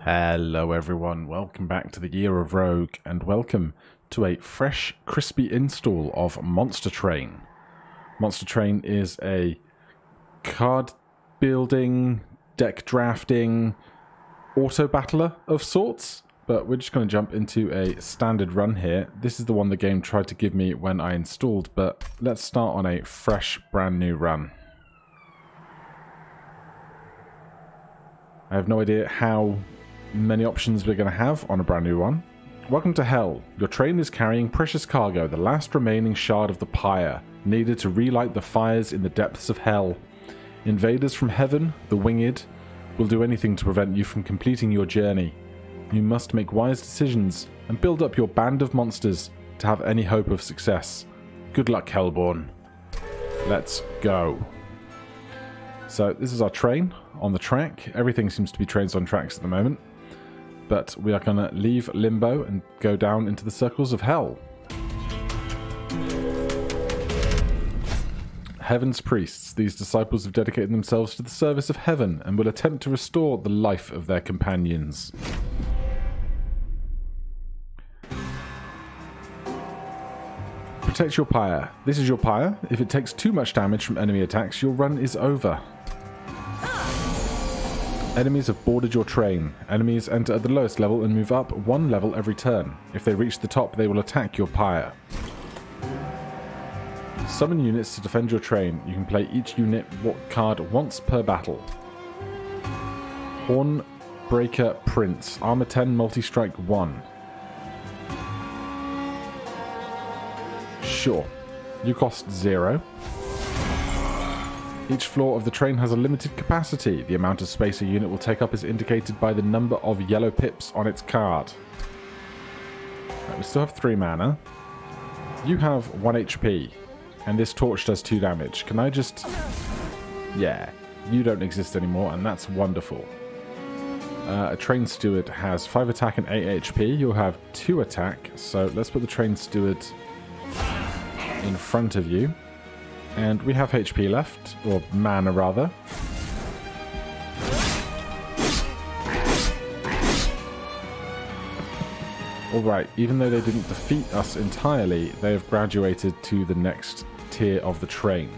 Hello everyone, welcome back to the Year of Rogue, and welcome to a fresh, crispy install of Monster Train. Monster Train is a card building, deck drafting, auto battler of sorts, but we're just going to jump into a standard run here. This is the one the game tried to give me when I installed, but let's start on a fresh, brand new run. I have no idea how many options we're going to have on a brand new one. Welcome to Hell. Your train is carrying precious cargo, the last remaining shard of the pyre, needed to relight the fires in the depths of Hell. Invaders from heaven, the winged, will do anything to prevent you from completing your journey. You must make wise decisions and build up your band of monsters to have any hope of success. Good luck, Hellborn. Let's go. So this is our train on the track. Everything seems to be trains on tracks at the moment. But we are going to leave Limbo and go down into the circles of Hell. Heaven's priests. These disciples have dedicated themselves to the service of heaven and will attempt to restore the life of their companions. Protect your pyre. This is your pyre. If it takes too much damage from enemy attacks, your run is over. Enemies have boarded your train. Enemies enter at the lowest level and move up one level every turn. If they reach the top, they will attack your pyre. Summon units to defend your train. You can play each unit card once per battle. Hornbreaker Prince. Armor 10, multi-strike 1. Sure. You cost 0. Each floor of the train has a limited capacity. The amount of space a unit will take up is indicated by the number of yellow pips on its card. Right, we still have 3 mana. You have 1 HP, and this torch does 2 damage. Can I just... Yeah, you don't exist anymore, and that's wonderful. A train steward has 5 attack and 8 HP. You'll have 2 attack, so let's put the train steward in front of you. And we have HP left, or mana rather. Alright, even though they didn't defeat us entirely, they have graduated to the next tier of the train.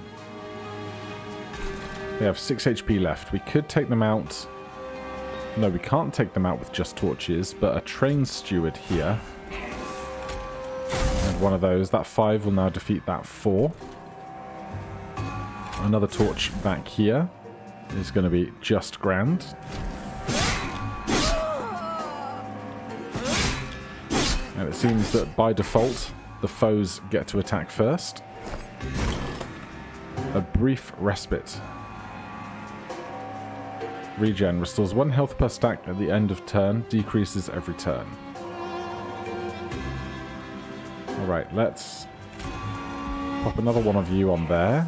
They have 6 HP left. We could take them out. No, we can't take them out with just torches, but a train steward here. And one of those. That 5 will now defeat that 4. Another torch back here is going to be just grand. And it seems that by default, the foes get to attack first. A brief respite. Regen restores 1 health per stack at the end of turn, decreases every turn. Alright, let's pop another one of you on there.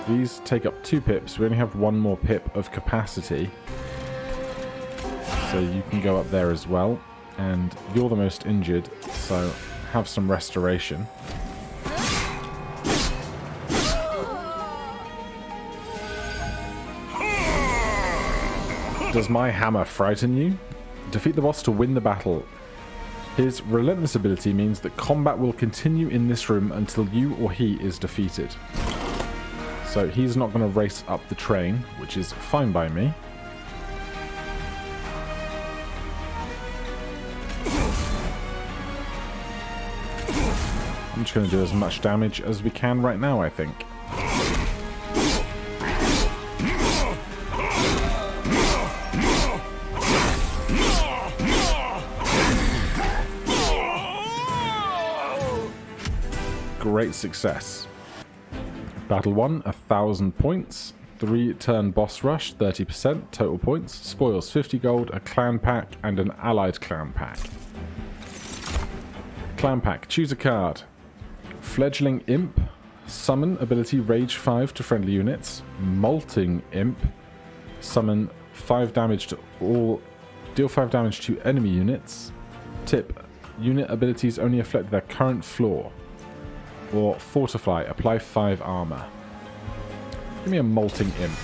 These take up 2 pips. We only have 1 more pip of capacity. So you can go up there as well. And you're the most injured, so have some restoration. Does my hammer frighten you? Defeat the boss to win the battle. His relentless ability means that combat will continue in this room until you or he is defeated. So he's not going to race up the train, which is fine by me. I'm just going to do as much damage as we can right now, I think. Great success. Battle 1, 1,000 points. 3-turn boss rush, 30% total points. Spoils 50 gold, a clan pack, and an allied clan pack. Clan pack, choose a card. Fledgling Imp. Summon ability Rage 5 to friendly units. Molting Imp. Summon 5 damage to all. Deal 5 damage to enemy units. Tip. Unit abilities only affect their current floor. Or Fortify, apply 5 armor. Give me a Molting Imp.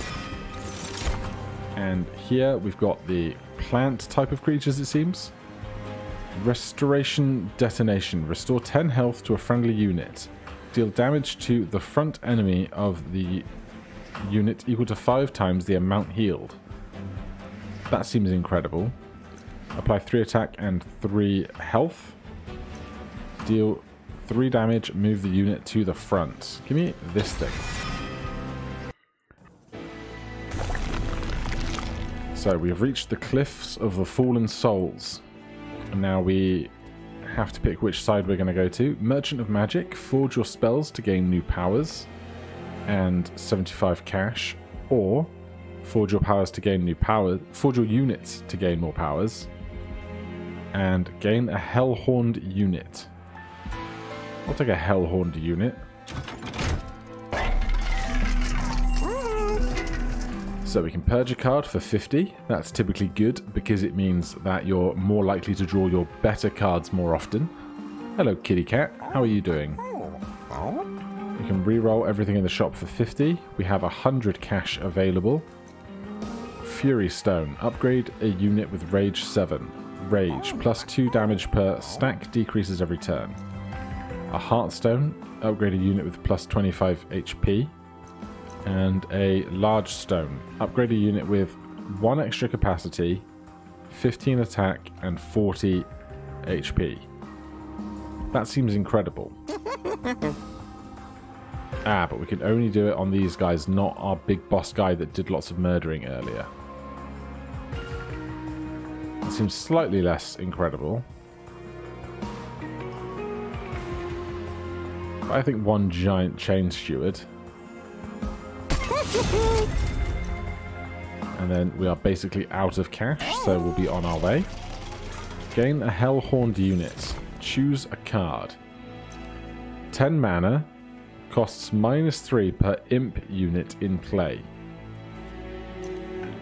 And here we've got the plant type of creatures, it seems. Restoration Detonation. Restore 10 health to a friendly unit. Deal damage to the front enemy of the unit equal to 5 times the amount healed. That seems incredible. Apply 3 attack and 3 health. Deal 3 damage, move the unit to the front. Give me this thing. So we have reached the Cliffs of the Fallen Souls. And now we have to pick which side we're going to go to. Merchant of Magic. Forge your spells to gain new powers. And 75 cash. Or forge your powers to gain new powers. Forge your units to gain more powers. And gain a Hellhorned unit. I'll take a Hellhorned unit. So we can purge a card for 50. That's typically good because it means that you're more likely to draw your better cards more often. Hello, kitty cat. How are you doing? We can reroll everything in the shop for 50. We have 100 cash available. Fury Stone. Upgrade a unit with Rage 7. Rage. Plus 2 damage per stack. Decreases every turn. A Heartstone. Upgrade a unit with plus 25 HP. And a Large Stone. Upgrade a unit with 1 extra capacity, 15 attack, and 40 HP. That seems incredible. But we can only do it on these guys, not our big boss guy that did lots of murdering earlier. That seems slightly less incredible. But I think 1 giant chain steward. And then we are basically out of cash, so we'll be on our way. Gain a Hellhorned unit. Choose a card. 10 mana. Costs -3 per imp unit in play.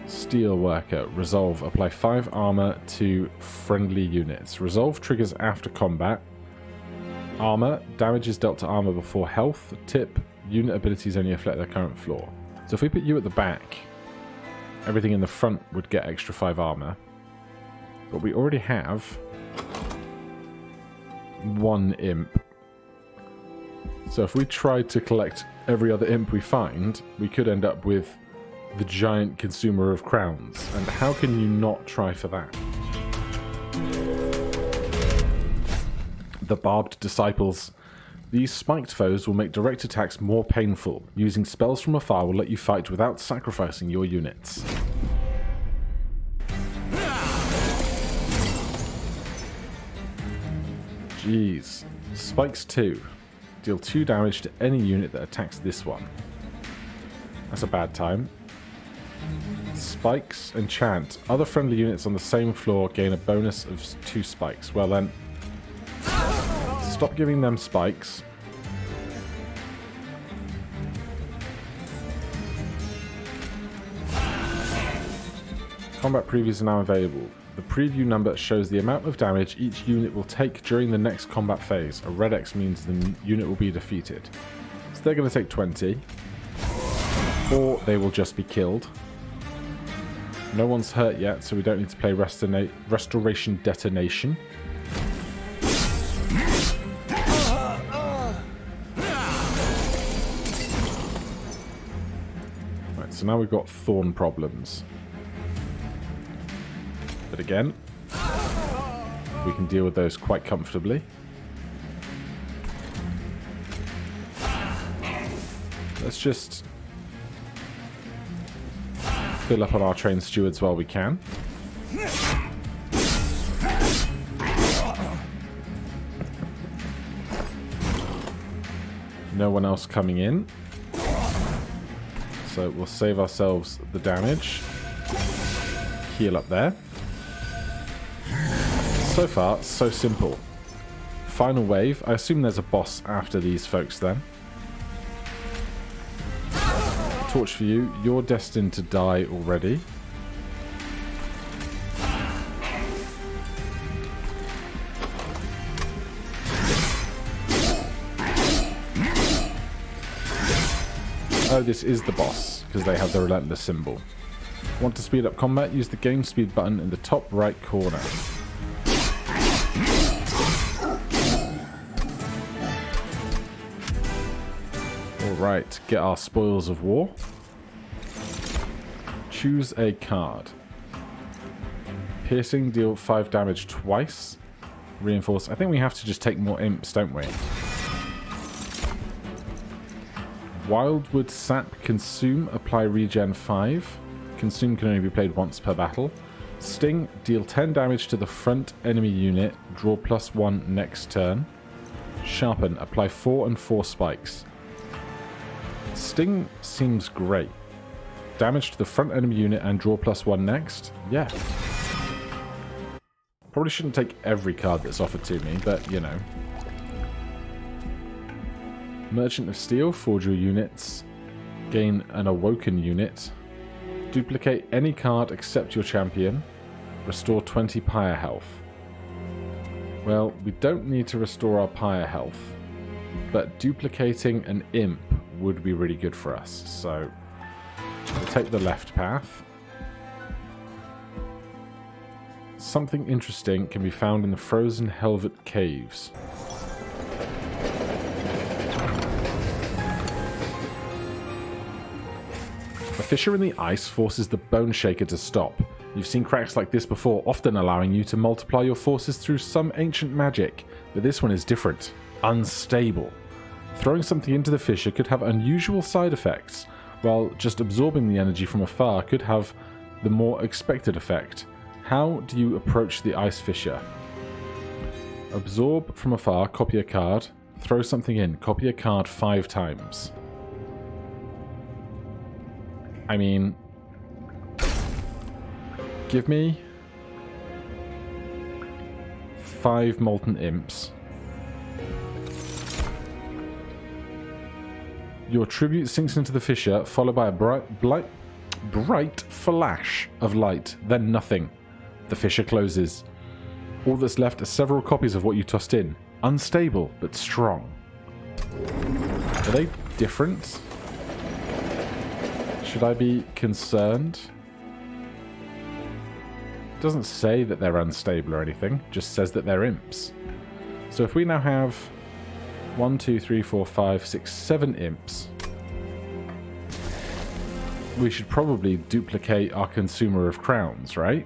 Steelworker. Resolve. Apply 5 armor to friendly units. Resolve triggers after combat. Armor. Damage is dealt to armor before health. Tip. Unit abilities only affect their current floor. So if we put you at the back, everything in the front would get extra 5 armor. But we already have 1 imp. So if we tried to collect every other imp we find, we could end up with the giant consumer of crowns. And how can you not try for that? The Barbed Disciples. These spiked foes will make direct attacks more painful. Using spells from afar will let you fight without sacrificing your units. Jeez. Spikes 2. Deal 2 damage to any unit that attacks this one. That's a bad time. Spikes enchant. Other friendly units on the same floor gain a bonus of 2 spikes. Well then, stop giving them spikes. Combat previews are now available. The preview number shows the amount of damage each unit will take during the next combat phase. A red X means the unit will be defeated. So they're going to take 20. Or they will just be killed. No one's hurt yet, so we don't need to play Restoration Detonation. Right, so now we've got thorn problems. But again, we can deal with those quite comfortably. Let's just fill up on our trained stewards while we can. No one else coming in. So we'll save ourselves the damage. Heal up there. So far, so simple. Final wave. I assume there's a boss after these folks then. Torch for you. You're destined to die already. Oh, this is the boss, because they have the relentless symbol. Want to speed up combat? Use the game speed button in the top right corner. Alright, get our spoils of war. Choose a card. Piercing, deal 5 damage twice. Reinforce. I think we have to just take more imps, don't we? Wildwood Sap Consume, apply regen 5. Consume can only be played once per battle. Sting, deal 10 damage to the front enemy unit, draw +1 next turn. Sharpen, apply 4 and 4 spikes. Sting seems great. Damage to the front enemy unit and draw +1 next? Yeah. Probably shouldn't take every card that's offered to me, but you know. Merchant of Steel, forge your units. Gain an Awoken unit. Duplicate any card except your champion. Restore 20 pyre health. Well, we don't need to restore our pyre health, but duplicating an imp would be really good for us, so we'll take the left path. Something interesting can be found in the frozen Helvet Caves. A fissure in the ice forces the Bone Shaker to stop. You've seen cracks like this before, often allowing you to multiply your forces through some ancient magic, but this one is different. Unstable. Throwing something into the fissure could have unusual side effects, while just absorbing the energy from afar could have the more expected effect. How do you approach the ice fissure? Absorb from afar, copy a card, throw something in, copy a card 5 times. I mean, give me 5 molten imps. Your tribute sinks into the fissure, followed by a bright flash of light, then nothing. The fissure closes. All that's left are several copies of what you tossed in. Unstable, but strong. Are they different? Should I be concerned? It doesn't say that they're unstable or anything, just says that they're imps. So if we now have 1, 2, 3, 4, 5, 6, 7 imps, we should probably duplicate our consumer of crowns, right?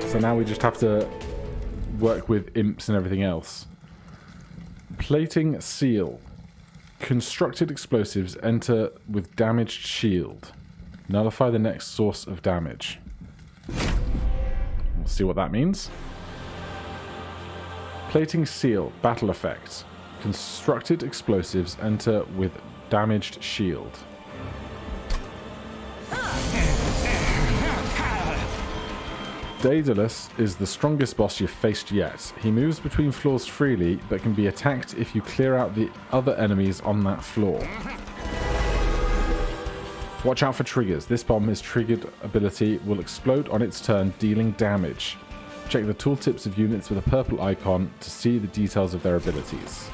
So now we just have to work with imps and everything else. Plating Seal. Constructed explosives enter with damaged shield. Nullify the next source of damage. We'll see what that means. Plating Seal. Battle effect. Constructed explosives enter with damaged shield. Daedalus is the strongest boss you've faced yet. He moves between floors freely, but can be attacked if you clear out the other enemies on that floor. Watch out for triggers. This bomb, his triggered ability, will explode on its turn, dealing damage. Check the tooltips of units with a purple icon to see the details of their abilities.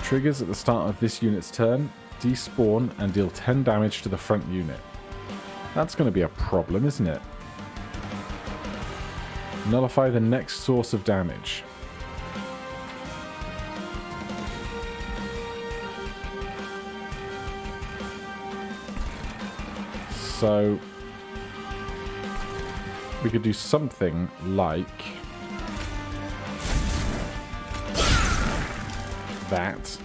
Triggers at the start of this unit's turn, despawn and deal 10 damage to the front unit. That's going to be a problem, isn't it? Nullify the next source of damage. So we could do something like that.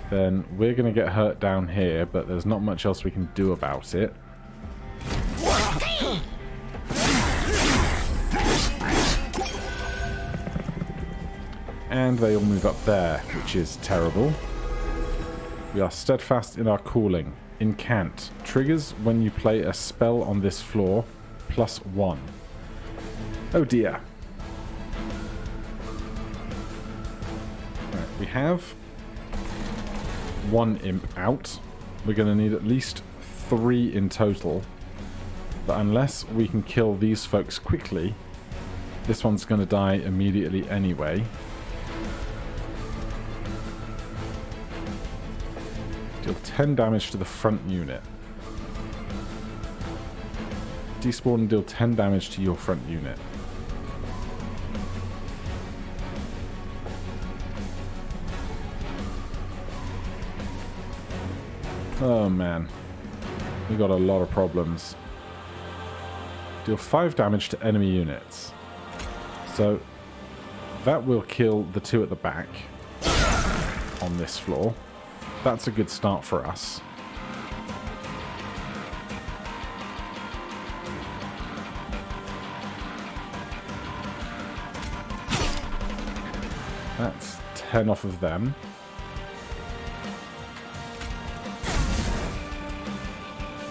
Then we're going to get hurt down here, but there's not much else we can do about it. And they all move up there, which is terrible. We are steadfast in our calling. Incant. Triggers when you play a spell on this floor, +1. Oh dear. Right, we have 1 imp out. We're going to need at least 3 in total. But unless we can kill these folks quickly, this one's going to die immediately anyway. Deal 10 damage to the front unit. Despawn and deal 10 damage to your front unit. Oh man, we got a lot of problems. Deal 5 damage to enemy units. So that will kill the 2 at the back on this floor. That's a good start for us. That's 10 off of them.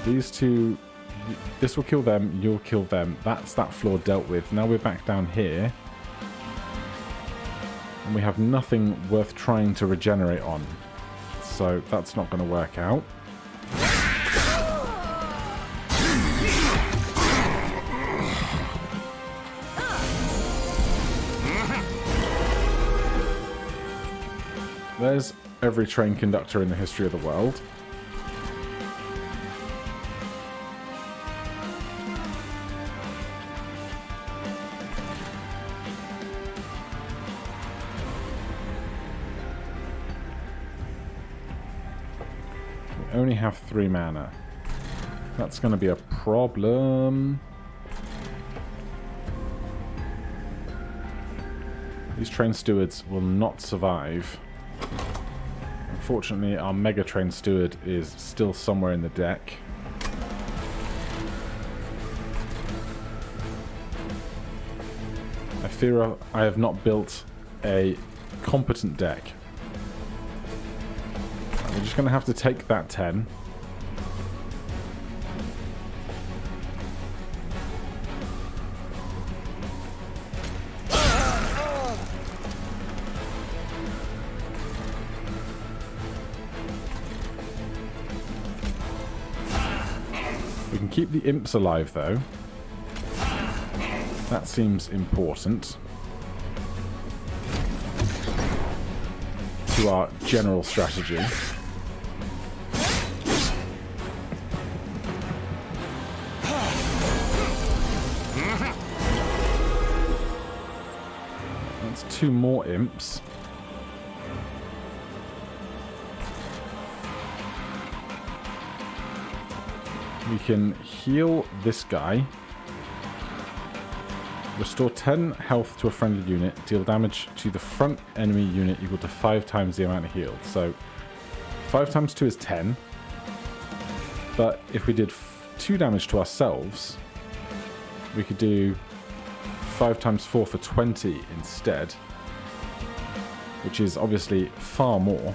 These 2, this will kill them, you'll kill them. That's that floor dealt with. Now we're back down here. And we have nothing worth trying to regenerate on. So that's not going to work out. There's every train conductor in the history of the world. We only have 3 mana. That's going to be a problem. These train stewards will not survive. Unfortunately, our Mega Train Steward is still somewhere in the deck. I fear I have not built a competent deck. We're just going to have to take that 10. We can keep the imps alive, though. That seems important to our general strategy. That's 2 more imps. We can heal this guy. Restore 10 health to a friendly unit. Deal damage to the front enemy unit equal to 5 times the amount healed. So 5 times 2 is 10. But if we did 2 damage to ourselves, we could do 5 times 4 for 20 instead. Which is obviously far more.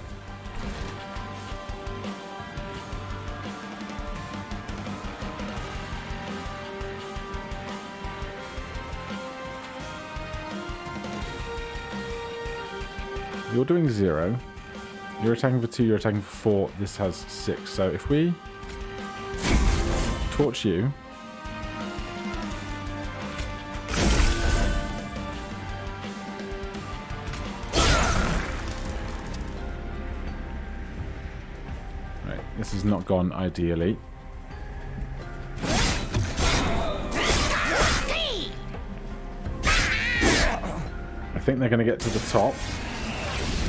You're doing 0. You're attacking for 2, you're attacking for 4. This has 6. So if we torch you, right, this has not gone ideally. I think they're going to get to the top.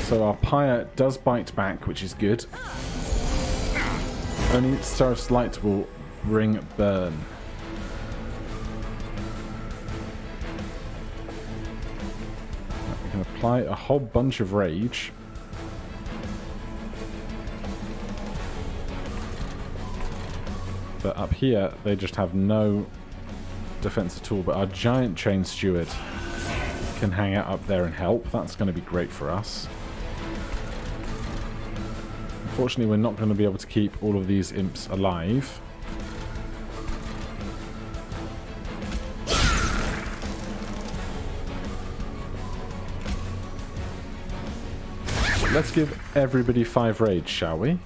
So our pyre does bite back, which is good. Only Seraph's Light will bring burn. We can apply a whole bunch of rage. But up here, they just have no defense at all. But our giant train steward can hang out up there and help. That's going to be great for us. Unfortunately, we're not going to be able to keep all of these imps alive. Let's give everybody 5 rage, shall we?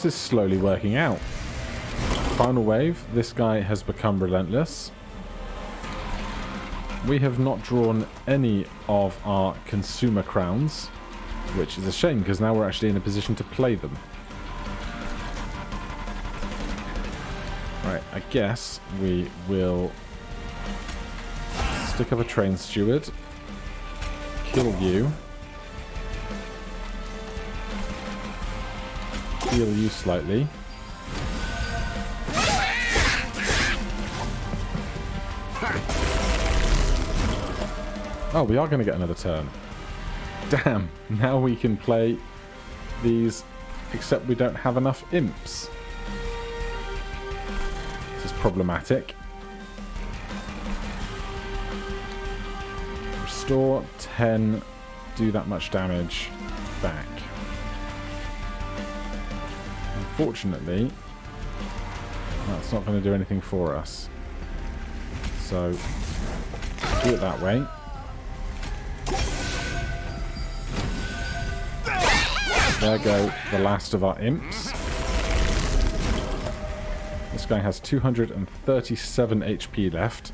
This is slowly working out. Final wave. This guy has become relentless. We have not drawn any of our consumer crowns, which is a shame because now we're actually in a position to play them. Right, I guess we will stick up a train steward, kill you, heal you slightly. Oh, we are going to get another turn. Damn, now we can play these, except we don't have enough imps. This is problematic. Restore 10, do that much damage back. Unfortunately, that's not going to do anything for us. So, do it that way. There go the last of our imps. This guy has 237 HP left.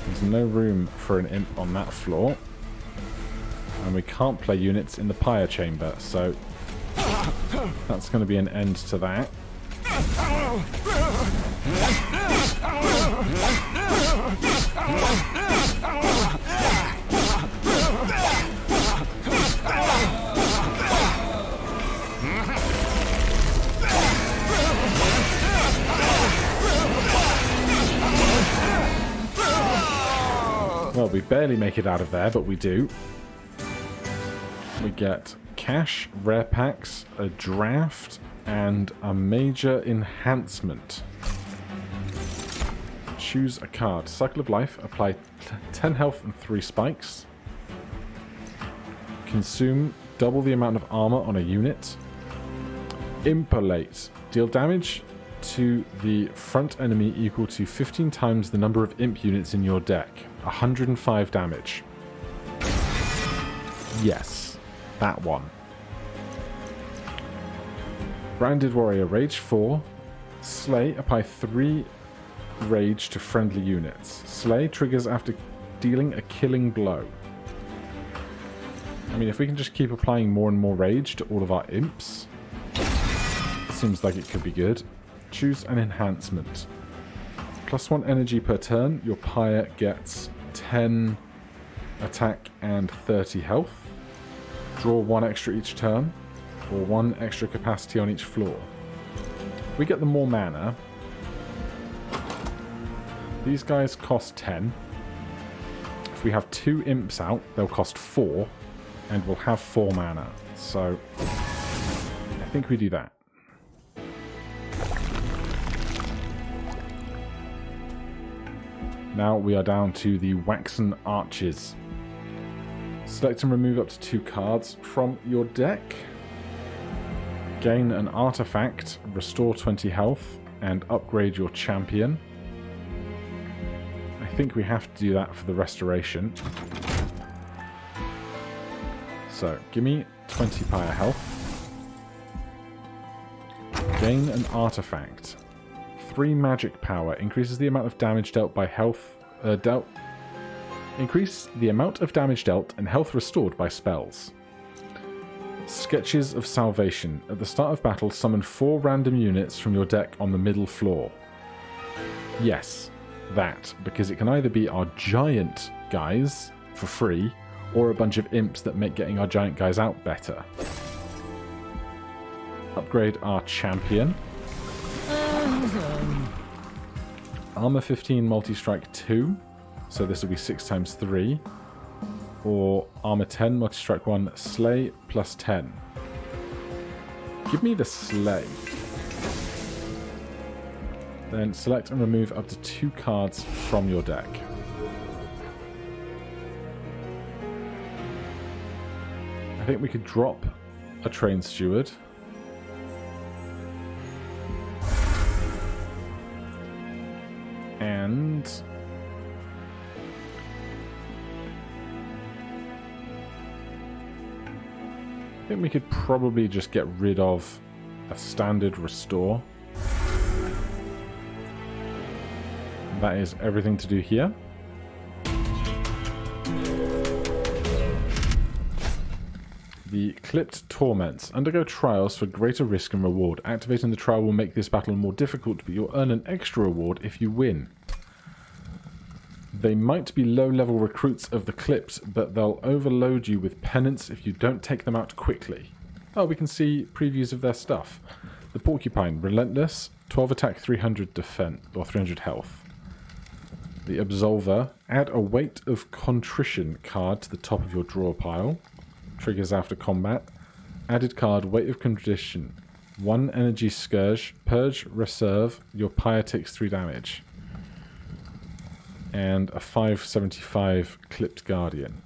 There's no room for an imp on that floor. And we can't play units in the pyre chamber, so that's going to be an end to that. Well, we barely make it out of there, but we do. We get cash, rare packs, a draft, and a major enhancement. Choose a card. Cycle of Life. Apply 10 health and 3 spikes. Consume double the amount of armor on a unit. Impolate. Deal damage to the front enemy equal to 15 times the number of imp units in your deck. 105 damage. Yes, that one. Branded Warrior. Rage 4. Slay. Apply 3 rage to friendly units. Slay triggers after dealing a killing blow. I mean, if we can just keep applying more and more rage to all of our imps, it seems like it could be good. Choose an enhancement. +1 energy per turn. Your pyre gets 10 attack and 30 health. Draw 1 extra each turn, or 1 extra capacity on each floor. If we get the more mana, these guys cost 10. If we have 2 imps out, they'll cost 4, and we'll have 4 mana. So, I think we do that. Now we are down to the Waxen Archers. Select and remove up to 2 cards from your deck. Gain an artifact, restore 20 health, and upgrade your champion. I think we have to do that for the restoration. So, give me 20 pyre health. Gain an artifact. 3 magic power. Increases the amount of damage dealt by health... Increase the amount of damage dealt and health restored by spells. Sketches of Salvation. At the start of battle, summon 4 random units from your deck on the middle floor. Yes, that. Because it can either be our giant guys for free, or a bunch of imps that make getting our giant guys out better. Upgrade our champion. Armor 15, multi-strike 2. So this will be 6 times 3. Or armor 10, multi-strike 1, slay plus 10. Give me the slay. Then select and remove up to 2 cards from your deck. I think we could drop a train steward. And I think we could probably just get rid of a standard restore. That is everything to do here. The Clipped Torments. Undergo trials for greater risk and reward. Activating the trial will make this battle more difficult, but you'll earn an extra reward if you win. They might be low-level recruits of the Clipped, but they'll overload you with penance if you don't take them out quickly. Oh, we can see previews of their stuff. The Porcupine. Relentless. 12 attack, 300 defense, or 300 health. The Absolver. Add a Weight of Contrition card to the top of your draw pile. Triggers after combat. Added card, Weight of Contrition. 1 Energy Scourge. Purge, Reserve. Your pyre takes 3 damage. And a 575 Clipped Guardian.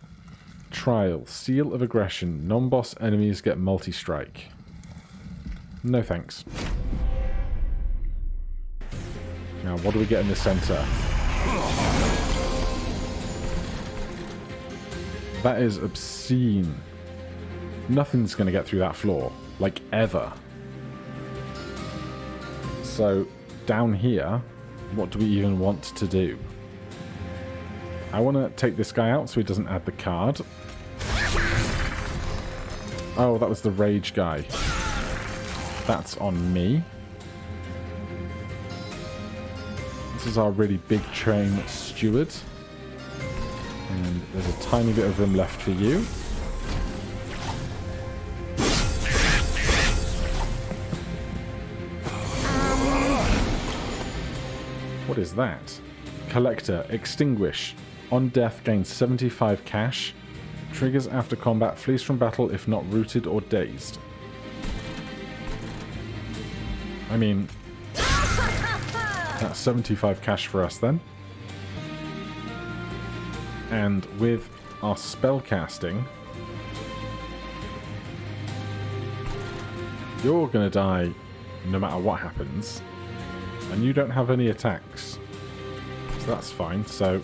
Trial. Seal of Aggression. Non-boss enemies get multi-strike. No thanks. Now, what do we get in the center? That is obscene. Nothing's going to get through that floor. Like, ever. So, down here, what do we even want to do? I want to take this guy out so he doesn't add the card. Oh, that was the rage guy. That's on me. This is our really big train steward. And there's a tiny bit of room left for you. What is that? Collector. Extinguish. On death, gains 75 cash. Triggers after combat. Flees from battle if not rooted or dazed. I mean, that's 75 cash for us then. And with our spell casting, you're going to die no matter what happens. And you don't have any attacks. So that's fine. So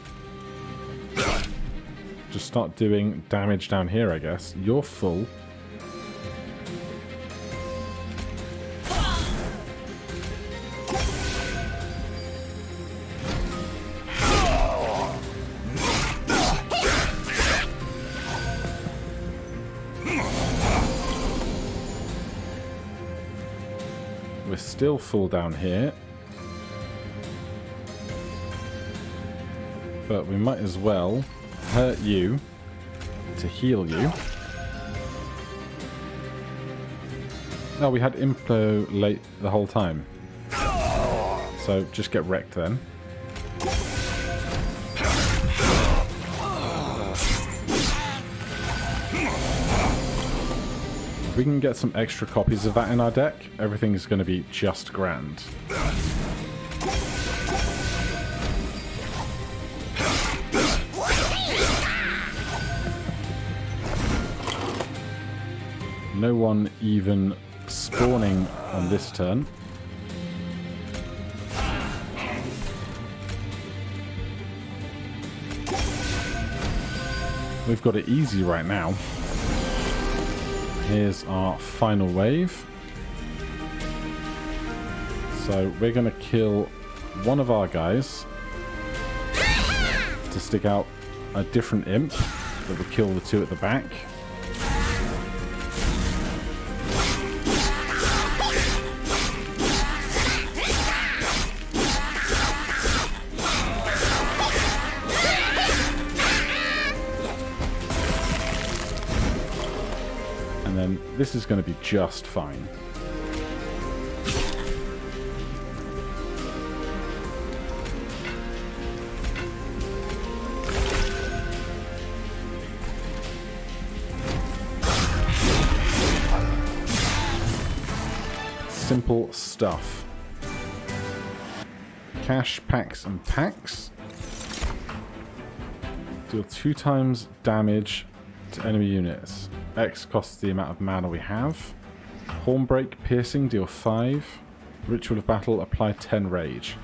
just start doing damage down here, I guess. You're full. We're still full down here. But we might as well hurt you to heal you. Oh, we had Implo late the whole time. So just get wrecked then. If we can get some extra copies of that in our deck, everything's going to be just grand. No one even spawning on this turn. We've got it easy right now. Here's our final wave. So we're going to kill one of our guys to stick out a different imp that will kill the two at the back. This is going to be just fine. Simple stuff. Cash, packs, and packs. Deal 2 times damage to enemy units. X costs the amount of mana we have. Hornbreak, piercing, deal 5. Ritual of battle, apply 10 rage.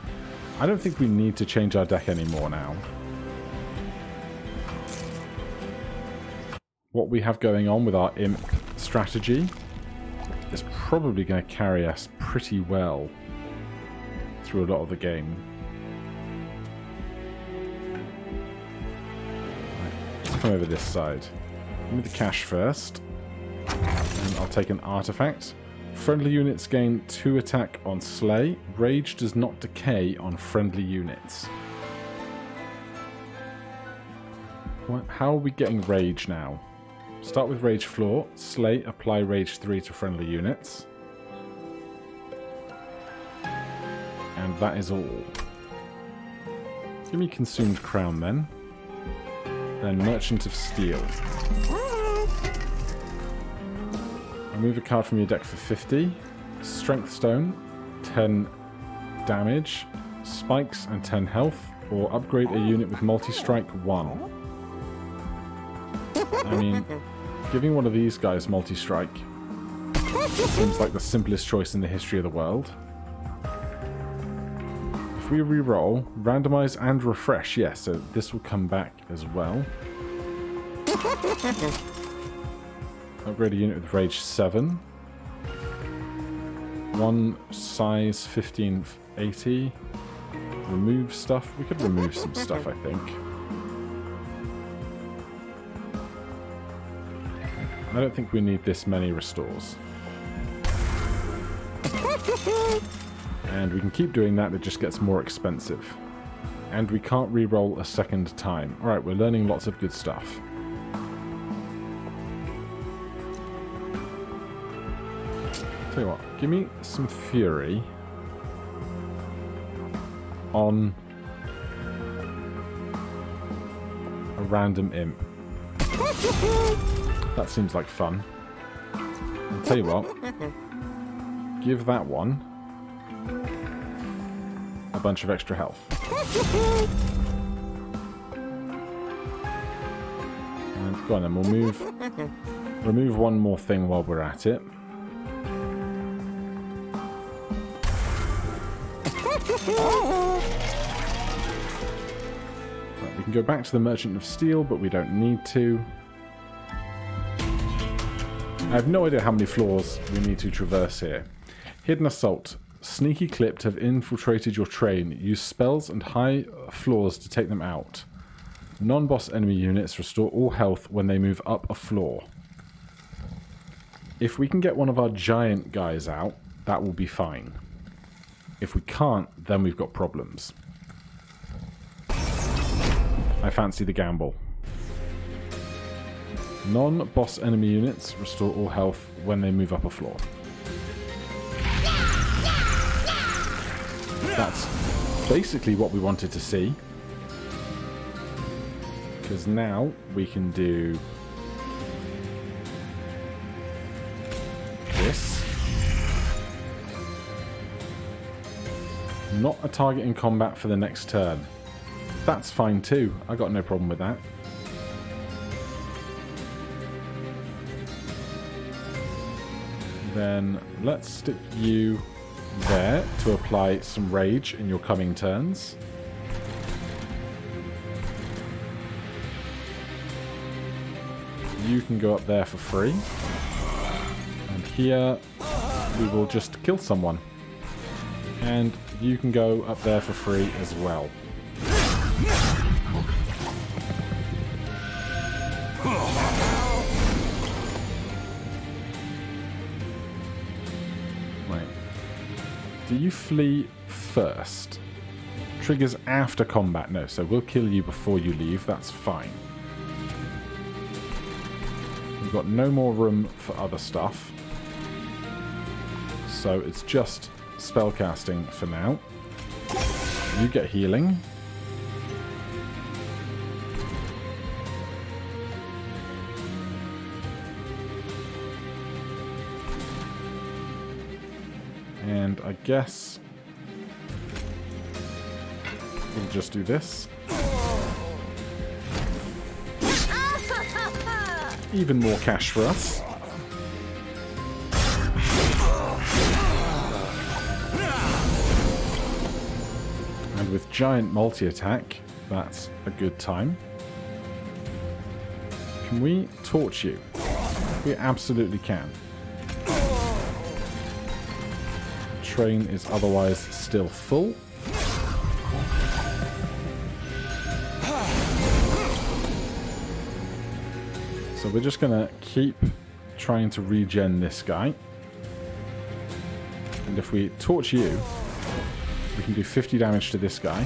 I don't think we need to change our deck anymore now. what we have going on with our imp strategy is probably going to carry us pretty well through a lot of the game. Let's come over this side. Give me the cash first. And I'll take an artifact. Friendly units gain 2 attack on Slay. Rage does not decay on friendly units. How are we getting Rage now? Start with Rage Floor. Slay, apply Rage 3 to friendly units. And that is all. Give me Consumed Crown then. Then Merchant of Steel. Remove a card from your deck for 50. Strength Stone, 10 damage. Spikes and 10 health. Or upgrade a unit with multi-strike 1. I mean, giving one of these guys multi-strike seems like the simplest choice in the history of the world. If we re-roll, randomize and refresh, yes, so this will come back as well. Upgrade a unit with Rage 7. 1 size 1580. Remove stuff. We could remove some stuff, I think. I don't think we need this many restores. And we can keep doing that, it just gets more expensive. And we can't re-roll a second time. Alright, we're learning lots of good stuff. Tell you what, give me some Fury on a random imp. That seems like fun. I'll tell you what, give that one a bunch of extra health. And go on then, we'll remove one more thing while we're at it. Right, we can go back to the Merchant of Steel, but we don't need to. I have no idea how many floors we need to traverse here. Hidden Assault. Sneaky Clipped have infiltrated your train. Use spells and high floors to take them out. Non-boss enemy units restore all health when they move up a floor. If we can get one of our giant guys out, that will be fine. If we can't, then we've got problems. I fancy the gamble. Non-boss enemy units restore all health when they move up a floor. That's basically what we wanted to see. Because now we can do this. Not a target in combat for the next turn. That's fine too. I got no problem with that. Then let's stick you there to apply some rage in your coming turns. You can go up there for free. And here we will just kill someone. And you can go up there for free as well. Right. Do you flee first? Triggers after combat. No, so we'll kill you before you leave. That's fine. We've got no more room for other stuff. So it's just spellcasting for now. You get healing. And I guess we'll just do this. Even more cash for us. And with giant multi-attack, that's a good time. Can we torch you? We absolutely can. Train is otherwise still full. So we're just going to keep trying to regen this guy. And if we torch you, we can do 50 damage to this guy.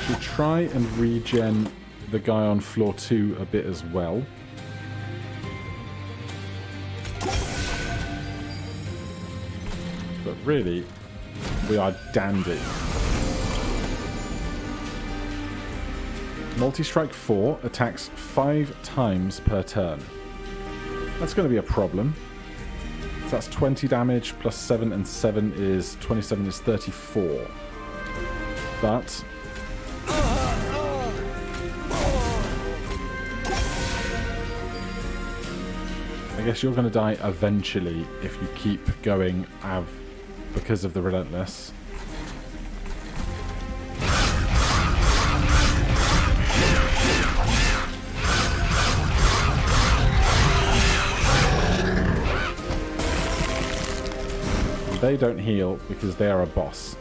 Should try and regen the guy on floor 2 a bit as well. But really, we are dandy. Multi-strike 4 attacks 5 times per turn. That's going to be a problem. So that's 20 damage plus 7 and 7 is 27 is 34. But I guess you're going to die eventually if you keep going because of the Relentless. They don't heal because they are a boss.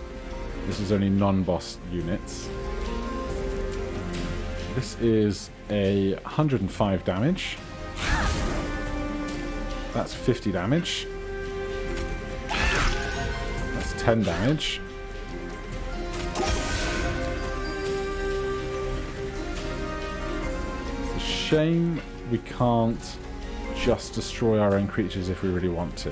This is only non-boss units. This is a 105 damage. That's 50 damage. That's 10 damage. It's a shame we can't just destroy our own creatures if we really want to.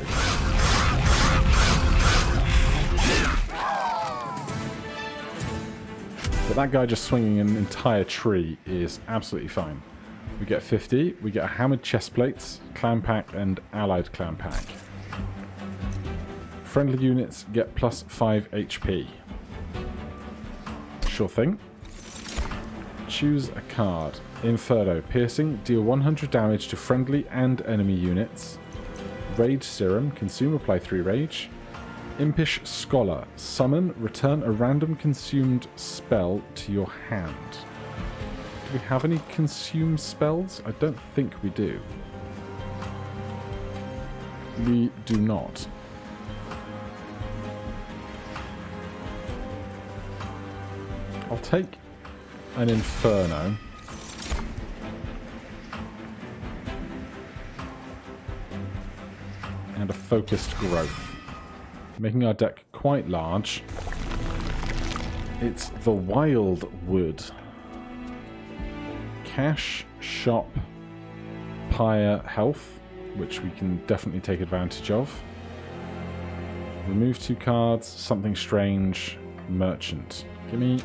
But that guy just swinging an entire tree is absolutely fine. We get 50, we get a hammered chest plates, clan pack, and allied clan pack. Friendly units get plus 5 HP. Sure thing. Choose a card. Inferno. Piercing. Deal 100 damage to friendly and enemy units. Rage Serum. Consume. Apply 3 rage. Impish Scholar. Summon. Return a random consumed spell to your hand. Do we have any consumed spells? I don't think we do. We do not. I'll take an Inferno. And a Focused Growth. Making our deck quite large. It's the Wild Wood. Cash, Shop, Pyre, Health, which we can definitely take advantage of. Remove 2 cards, Something Strange, Merchant. Give me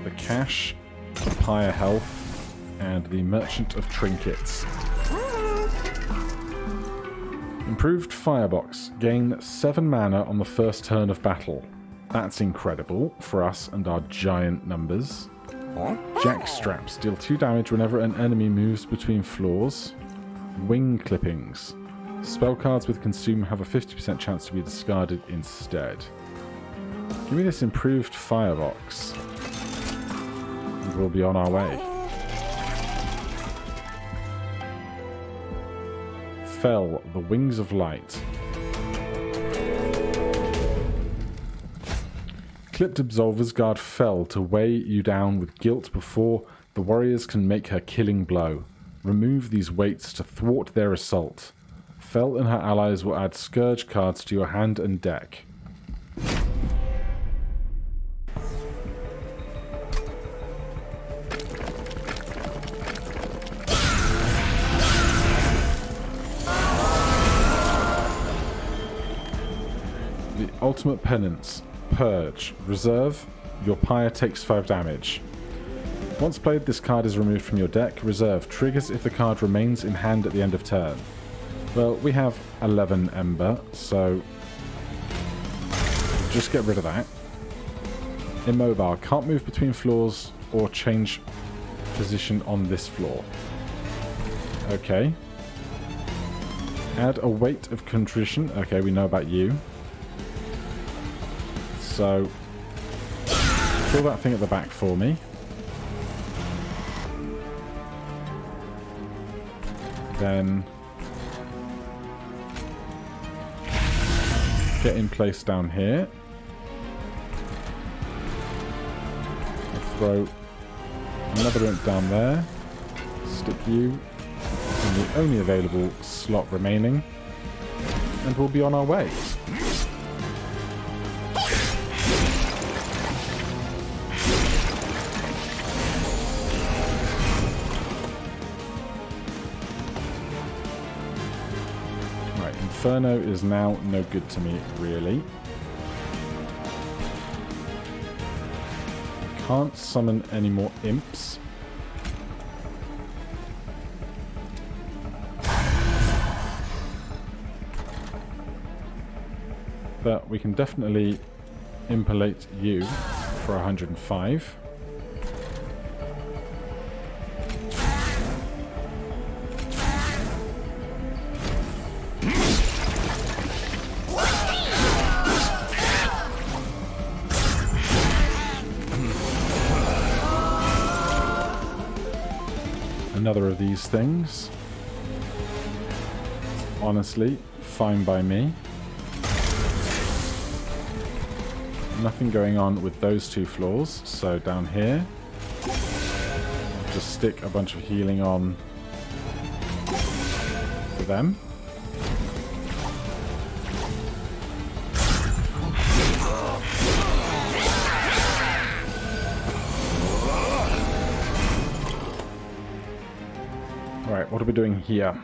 the Cash, the Pyre Health, and the Merchant of Trinkets. Improved Firebox. Gain 7 mana on the first turn of battle. That's incredible for us and our giant numbers. Jack Straps. Deal 2 damage whenever an enemy moves between floors. Wing Clippings. Spell cards with Consume have a 50% chance to be discarded instead. Give me this improved Firebox. And we'll be on our way. Fell, the Wings of Light. Clipped Absolvers guard Fell to weigh you down with guilt before the warriors can make her killing blow. Remove these weights to thwart their assault. Fell and her allies will add Scourge cards to your hand and deck. The Ultimate Penance. Purge. Reserve. Your Pyre takes 5 damage. Once played, this card is removed from your deck. Reserve. Triggers if the card remains in hand at the end of turn. Well, we have 11 Ember, so just get rid of that. Immobile. Can't move between floors or change position on this floor. Okay. Add a Weight of Contrition. Okay, we know about you. So, kill that thing at the back for me. Then get in place down here. I'll throw another imp down there. Stick you in the only available slot remaining. And we'll be on our way. Inferno is now no good to me, really. Can't summon any more imps. But we can definitely impalate you for 105. Another of these things. Honestly, fine by me. Nothing going on with those two floors, so down here, just stick a bunch of healing on for them. Right, what are we doing here?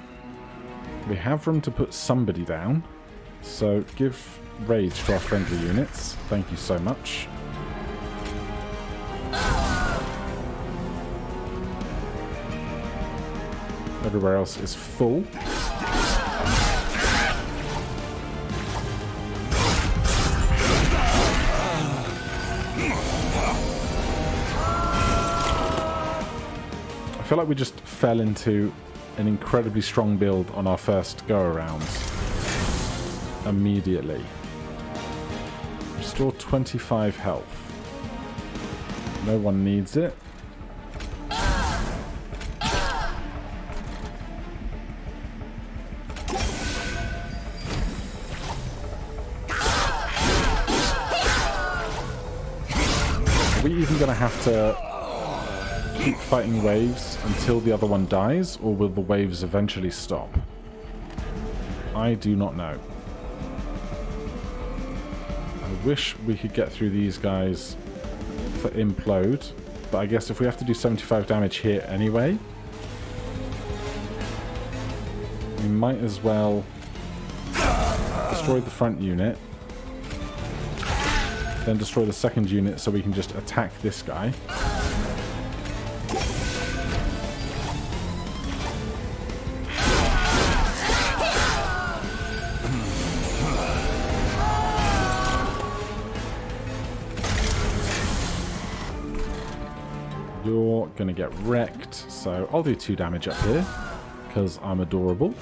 We have room to put somebody down, so give rage to our friendly units. Thank you so much. Everywhere else is full. I feel like we just fell into an incredibly strong build on our first go-around. Immediately. Restore 25 health. No one needs it. Are we even going to have to keep fighting waves until the other one dies, or will the waves eventually stop? I do not know. I wish we could get through these guys for implode, but I guess if we have to do 75 damage here anyway, we might as well destroy the front unit, then destroy the second unit so we can just attack this guy. You're gonna get wrecked, so I'll do 2 damage up here, because I'm adorable.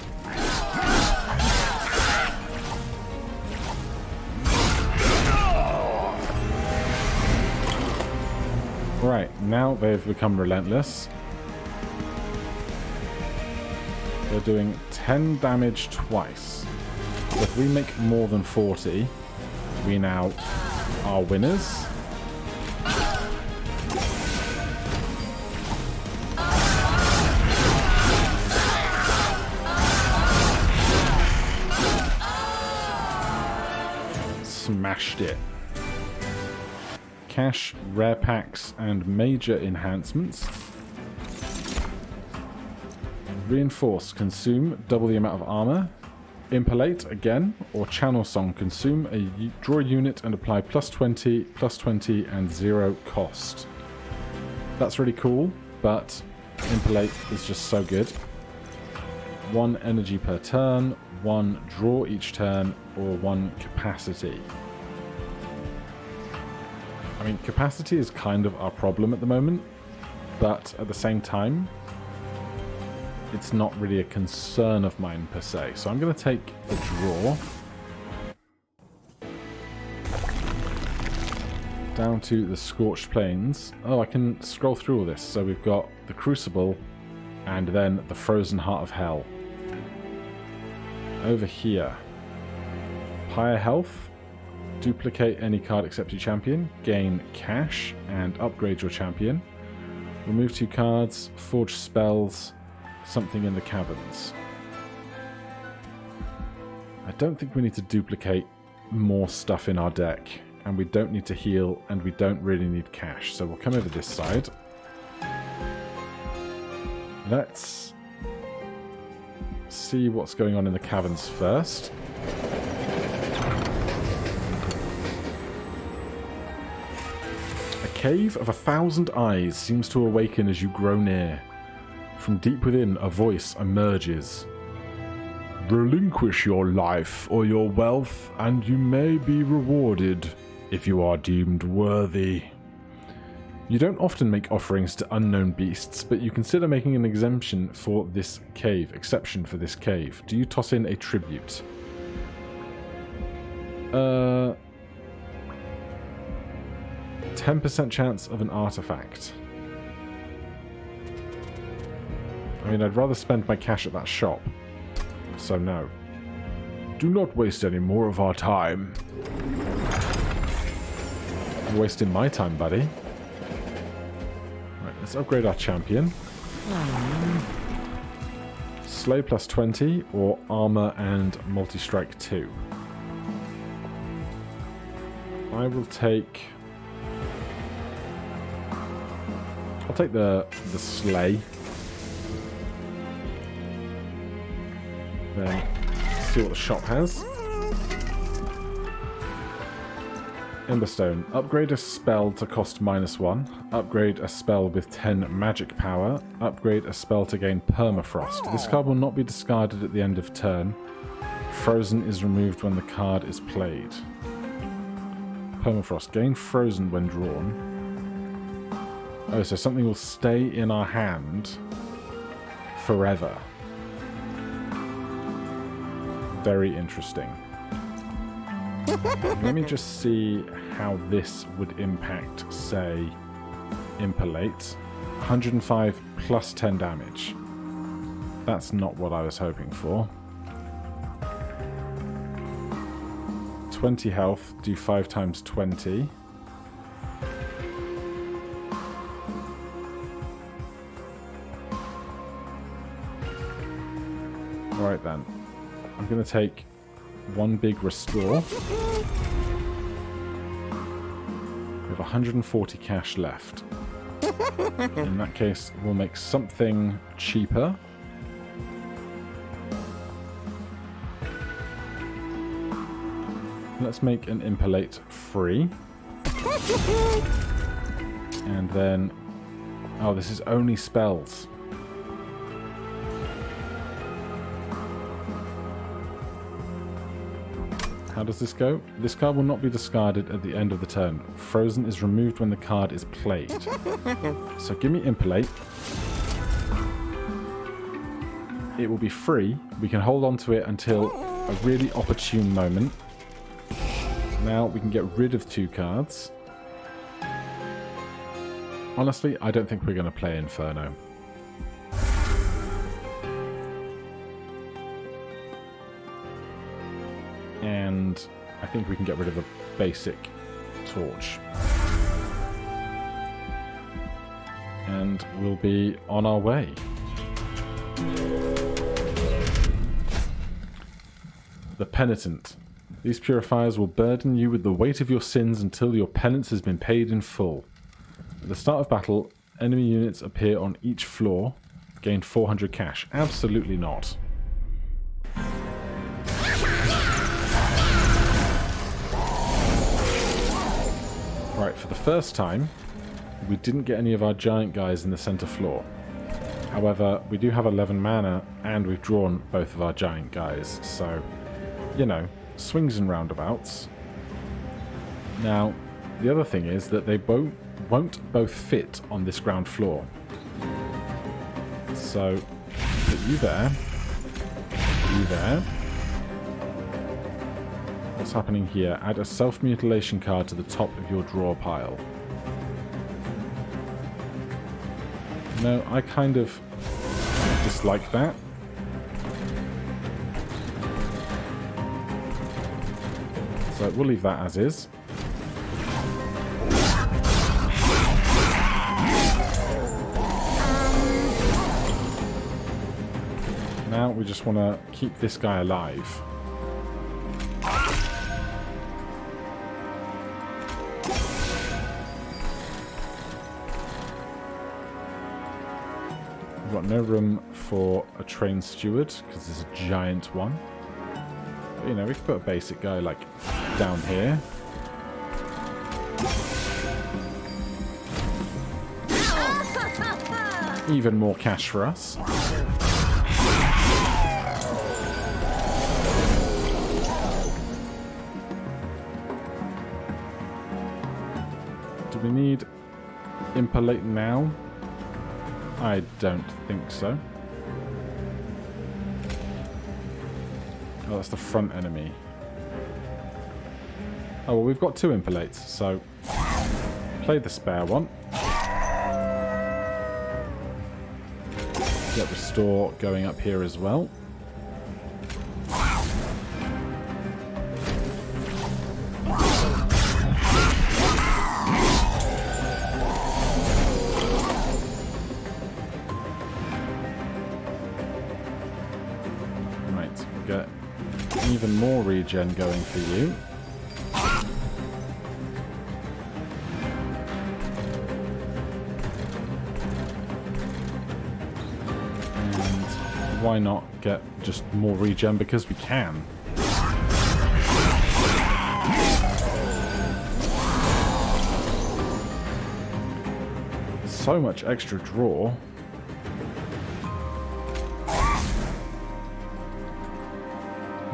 Right, now they've become relentless. They're doing 10 damage twice. So if we make more than 40, we now are winners. Smashed it. Cash, rare packs, and major enhancements. Reinforce, consume double the amount of armor. Impalate again, or channel song, consume draw a unit and apply +20, and 0 cost. That's really cool, but Impalate is just so good. 1 energy per turn, 1 draw each turn, or 1 capacity. I mean, capacity is kind of our problem at the moment, but at the same time, it's not really a concern of mine per se. So I'm going to take the draw. down to the Scorched Plains. Oh, I can scroll through all this. So we've got the Crucible and then the Frozen Heart of Hell. Over here. Higher health. Duplicate any card except your champion. Gain cash and upgrade your champion. Remove 2 cards. Forge spells. Something in the caverns. I don't think we need to duplicate more stuff in our deck. And we don't need to heal, and we don't really need cash. So we'll come over this side. Let's see what's going on in the caverns first. A cave of 1,000 eyes seems to awaken as you grow near. From deep within, a voice emerges. Relinquish your life or your wealth, and you may be rewarded if you are deemed worthy. You don't often make offerings to unknown beasts, but you consider making an exemption for this cave. Exception for this cave. Do you toss in a tribute? 10% chance of an artifact. I mean, I'd rather spend my cash at that shop. So no. Do not waste any more of our time. I'm wasting my time, buddy. Right, let's upgrade our champion. Slay plus 20 or armor and multi-strike 2. I will take... I'll take the slay. Then see what the shop has. Emberstone. Upgrade a spell to cost -1. Upgrade a spell with 10 magic power. Upgrade a spell to gain permafrost. This card will not be discarded at the end of turn. Frozen is removed when the card is played. Permafrost. Gain frozen when drawn. Oh, so something will stay in our hand forever. Very interesting. Let me just see how this would impact, say, Impalate. 105 plus 10 damage. That's not what I was hoping for. 20 health, do 5 times 20. Alright then. I'm going to take one big restore. We have 140 cash left. In that case, we'll make something cheaper. Let's make an Impalate free. And then... Oh, this is only spells. How does this go? This card will not be discarded at the end of the turn. Frozen is removed when the card is played. So give me Impalate. It will be free. We can hold on to it until a really opportune moment. Now we can get rid of 2 cards. Honestly, I don't think we're going to play Inferno. And I think we can get rid of the basic torch. And we'll be on our way. The Penitent. These purifiers will burden you with the weight of your sins until your penance has been paid in full. At the start of battle, enemy units appear on each floor. Gain 400 cash. Absolutely not. Right, for the first time, we didn't get any of our giant guys in the center floor. However, we do have 11 mana, and we've drawn both of our giant guys, so, you know, swings and roundabouts. Now, the other thing is that they won't both fit on this ground floor. So, put you there, What's happening here? Add a self-mutilation card to the top of your draw pile. No, I kind of dislike that. So we'll leave that as is. Now we just want to keep this guy alive. We've got no room for a train steward because there's a giant one. But, you know, we could put a basic guy like down here. Even more cash for us. Do we need Impalate now? I don't think so. Oh, that's the front enemy. Oh, well, we've got 2 Impalates, so play the spare one. Get Restore going up here as well. Even more regen going for you. And why not get just more regen because we can. So much extra draw.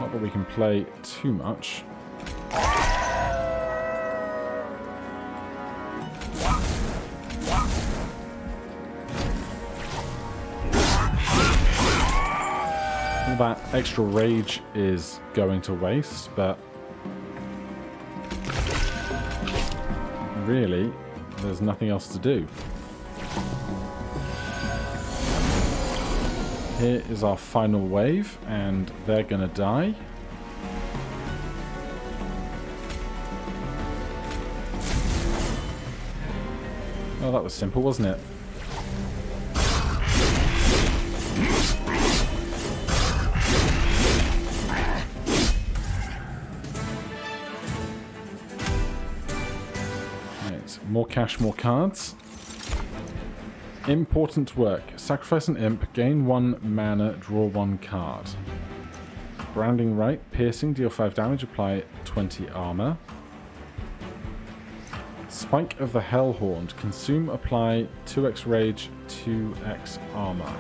But we can play too much. All that extra rage is going to waste, but really, there's nothing else to do. Here is our final wave, and they're gonna die. Oh, that was simple, wasn't it? Right, more cash, more cards. Important work. Sacrifice an imp, gain 1 mana, draw 1 card. Branding right, piercing, deal 5 damage, apply 20 armor. Spike of the Hellhorned, consume, apply 2x rage, 2x armor.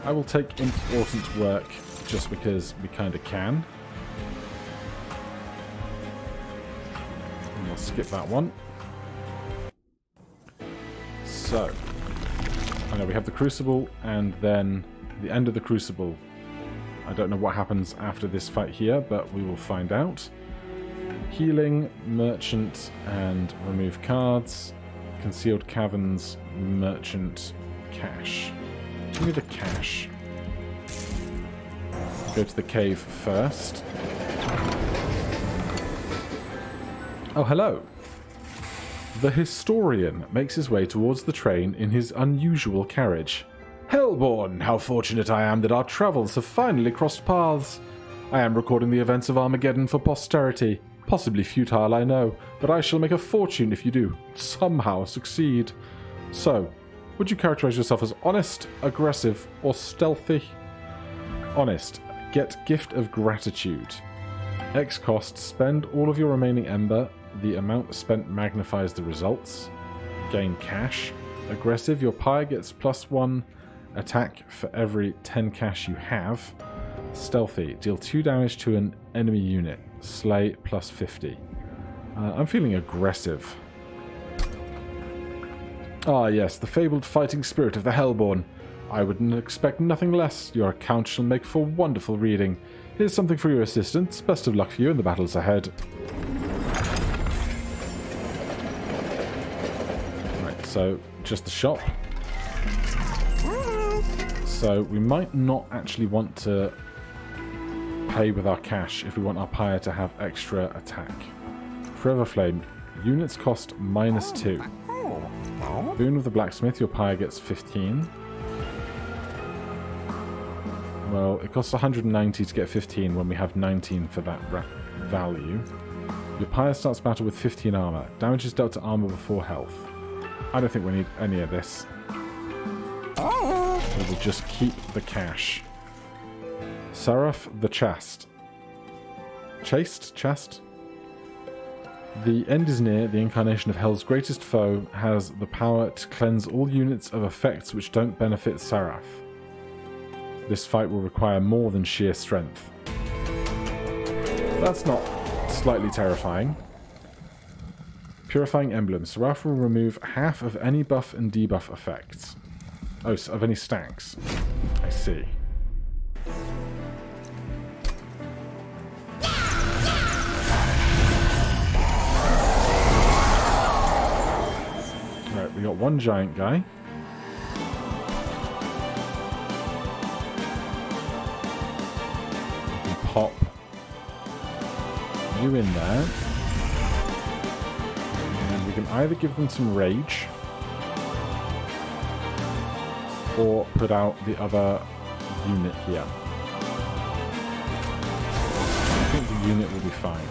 I will take important work just because we kind of can. We'll skip that one. So, I know we have the Crucible, and then the end of the Crucible. I don't know what happens after this fight here, but we will find out. Healing, Merchant, and remove cards. Concealed Caverns, Merchant, Cash. Give me the cash. Go to the cave first. Oh, hello. The Historian makes his way towards the train in his unusual carriage. Hellborn, how fortunate I am that our travels have finally crossed paths. I am recording the events of Armageddon for posterity. Possibly futile, I know, but I shall make a fortune if you do somehow succeed. So, would you characterize yourself as honest, aggressive, or stealthy? Honest. Get Gift of Gratitude. X cost, spend all of your remaining ember. The amount spent magnifies the results. Gain cash. Aggressive, your pyre gets +1 attack for every 10 cash you have. Stealthy, deal 2 damage to an enemy unit. Slay +50. I'm feeling aggressive. Ah yes, the fabled fighting spirit of the Hellborn. I would expect nothing less. Your account shall make for wonderful reading. Here's something for your assistance. Best of luck for you in the battles ahead. Right, so just the shop. So we might not actually want to pay with our cash if we want our pyre to have extra attack. Forever Flame. Units cost -2. Boon of the Blacksmith, your pyre gets 15. Well, it costs 190 to get 15 when we have 19 for that value. Your pyre starts battle with 15 armor. Damage is dealt to armor before health. I don't think we need any of this. We will just keep the cash. Seraph the Chaste. Chaste? The end is near. The incarnation of Hell's greatest foe has the power to cleanse all units of effects which don't benefit Seraph. This fight will require more than sheer strength. That's not slightly terrifying. Purifying Emblem. Seraph will remove half of any buff and debuff effects. Oh, so of any stacks. I see. Right, we got one giant guy. We can pop you in there. And we can either give them some rage or put out the other unit here. I think the unit will be fine.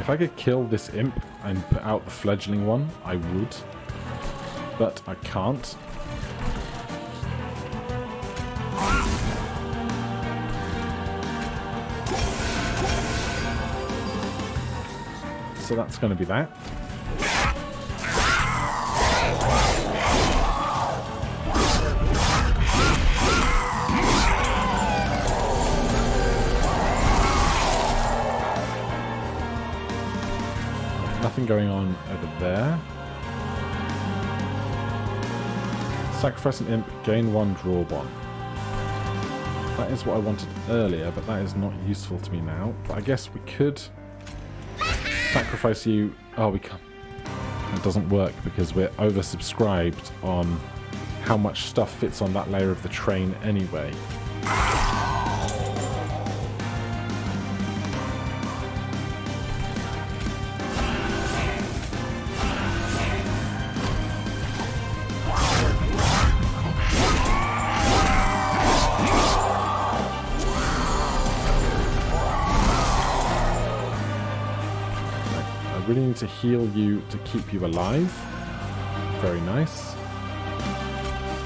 If I could kill this imp and put out the fledgling one, I would. But I can't. So that's going to be that. Nothing going on over there. Sacrifice an imp, gain 1, draw 1. That is what I wanted earlier, but that is not useful to me now. But I guess we could sacrifice you. Oh, we can't. It doesn't work because we're oversubscribed on how much stuff fits on that layer of the train anyway. Really need to heal you to keep you alive. Very nice.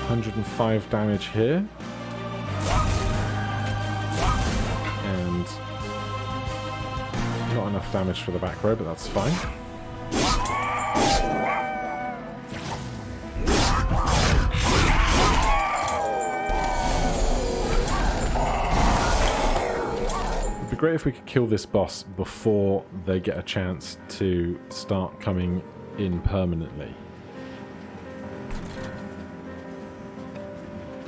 105 damage here. And not enough damage for the back row, but that's fine. It'd be great if we could kill this boss before they get a chance to start coming in permanently.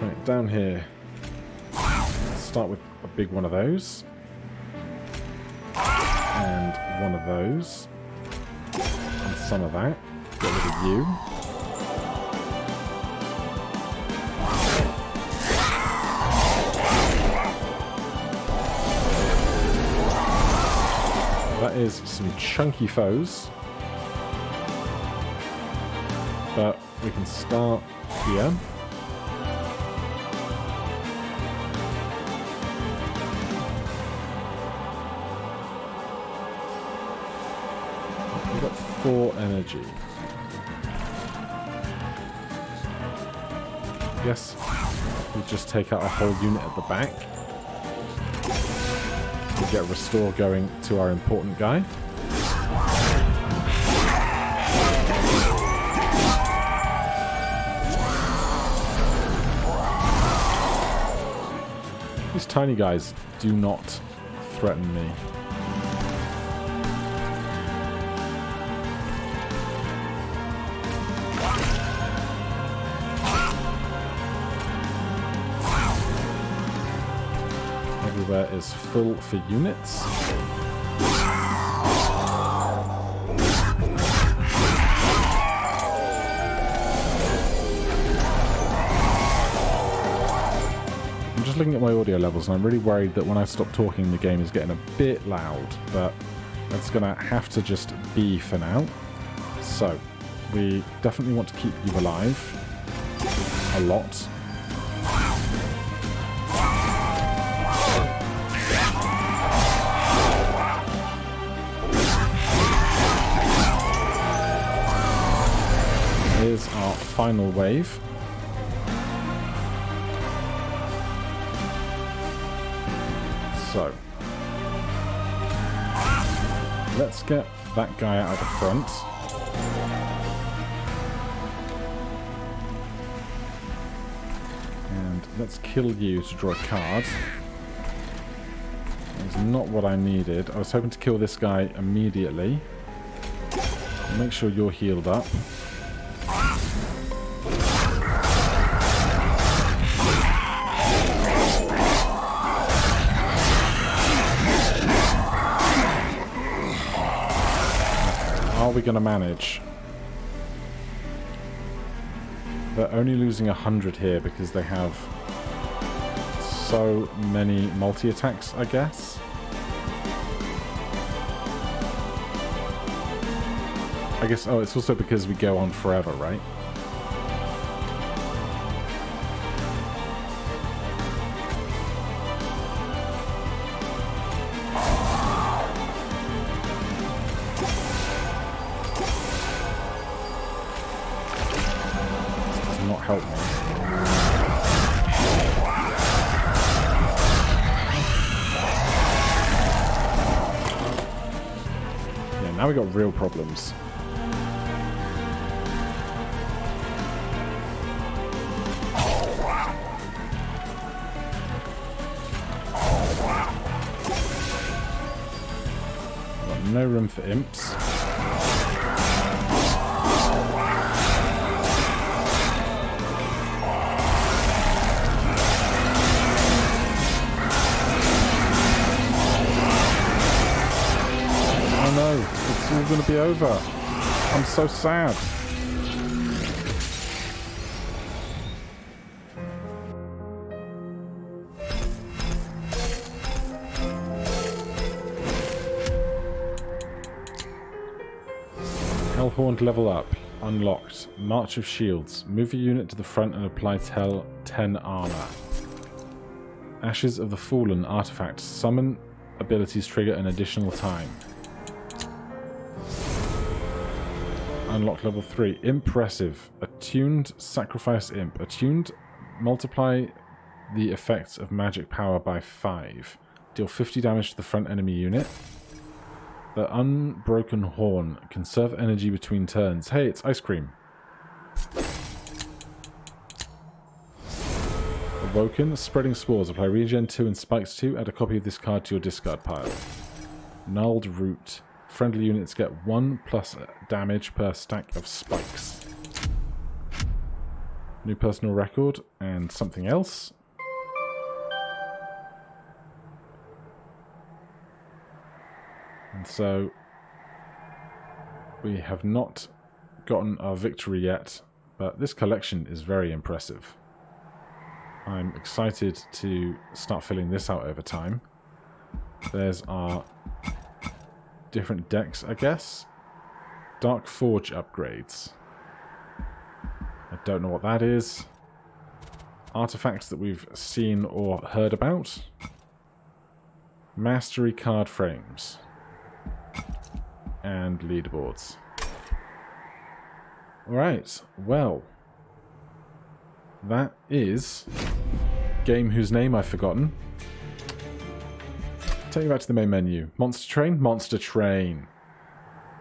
Right, down here. Let's start with a big one of those. And one of those. And some of that. Get rid of you. That is some chunky foes. But we can start here. We've got 4 energy. Yes, we'll just take out a whole unit at the back. We'll get restore going to our important guy. These tiny guys do not threaten me. Everywhere is full for units. I'm just looking at my audio levels and I'm really worried that when I stop talking the game is getting a bit loud, but that's going to have to just be for now. So, we definitely want to keep you alive a lot. Here's our final wave. So, let's get that guy out of the front. And let's kill you to draw a card. That's not what I needed. I was hoping to kill this guy immediately. Make sure you're healed up. Are we going to manage? They're only losing 100 here because they have so many multi-attacks, I guess. Oh, it's also because we go on forever, right? Help me. Yeah, now we got real problems. Got no room for imps. It's all going to be over. I'm so sad. Hellhorn level up. Unlocked. March of Shields. Move a unit to the front and apply 10 armor. Ashes of the Fallen artifact. Summon abilities trigger an additional time. Unlock level 3. Impressive. Attuned Sacrifice Imp. Attuned, multiply the effects of magic power by 5. Deal 50 damage to the front enemy unit. The Unbroken Horn. Conserve energy between turns. Hey, it's ice cream. Awoken. Spreading Spores. Apply regen 2 and spikes 2. Add a copy of this card to your discard pile. Gnarled Root. Friendly units get 1+ damage per stack of spikes. New personal record and something else. And so we have not gotten our victory yet, but this collection is very impressive. I'm excited to start filling this out over time. There's our different decks, I guess. Dark Forge upgrades. I don't know what that is. Artifacts that we've seen or heard about. Mastery card frames. And leaderboards. Alright, well. That is game whose name I've forgotten. Take you back to the main menu. Monster Train, Monster Train.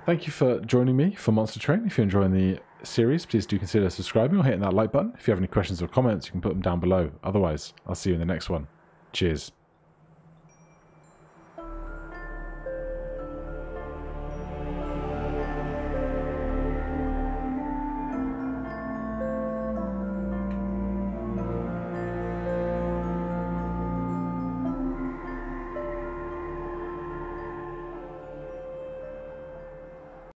Thank you for joining me for Monster Train. If you're enjoying the series, please do consider subscribing or hitting that like button. If you have any questions or comments, you can put them down below. Otherwise, I'll see you in the next one. Cheers.